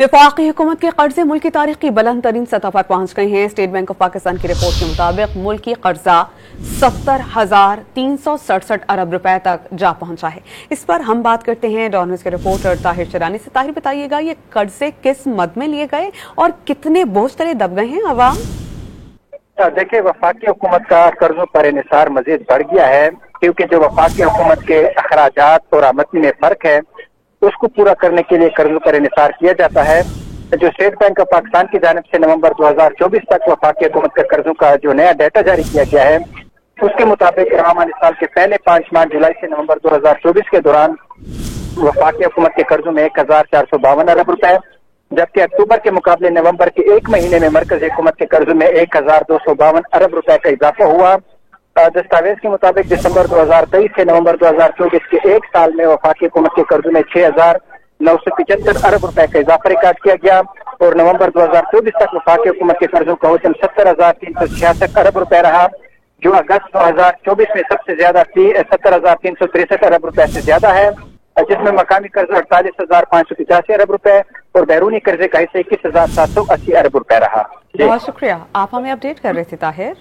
वफाकी हुकूमत के कर्जे मुल्क की तारीख की बुलंद तरीन सतह पर पहुंच गए हैं। स्टेट बैंक ऑफ पाकिस्तान की रिपोर्ट के मुताबिक मुल्क की कर्जा 70,367 अरब रुपए तक जा पहुंचा है। इस पर हम बात करते हैं डॉन न्यूज़ के रिपोर्टर ताहिर शरानी से। ताहिर, बताइएगा ये कर्जे किस मद में लिए गए और कितने बोझ तले दब गए हैं अवाम? देखिए, वफाकी हुकूमत का कर्जों पर इन्हिसार मजीद बढ़ गया है, क्योंकि जो वफाकी हुकूमत के अखराजात और आमदनी में फर्क है उसको पूरा करने के लिए कर्जों पर इन्हिसार किया जाता है। जो स्टेट बैंक ऑफ पाकिस्तान की जानिब से नवंबर 2024 तक वफाकी हुकूमत के कर्जों का जो नया डाटा जारी किया गया है, उसके मुताबिक रवामानी साल के पहले 5 माह जुलाई से नवंबर 2024 के दौरान वफाकी हुकूमत के कर्जों में 1,452 अरब रुपए, जबकि अक्टूबर के मुकाबले नवंबर के एक महीने में मरकजी हुकूमत के कर्जों में 1,252 अरब रुपए का इजाफा हुआ। दस्तावेज के मुताबिक दिसंबर 2023 से नवंबर 2024 के एक साल में वफाकी हुकूमत के कर्जों में 6,975 अरब रुपए का इजाफा रिकॉर्ड किया गया और नवंबर 2024 तक वफाकी हुकूमत के कर्जों का वजन 70,366 अरब रुपए रहा, जो अगस्त 2024 में सबसे ज्यादा 70,363 अरब रुपए से ज्यादा है, जिसमें मकामी कर्ज 48,585 अरब रुपए और बैरूनी कर्जे का हिस्सा 21,780 अरब रुपए रहा। बहुत शुक्रिया, आप हमें अपडेट कर रहे थे ताहिर।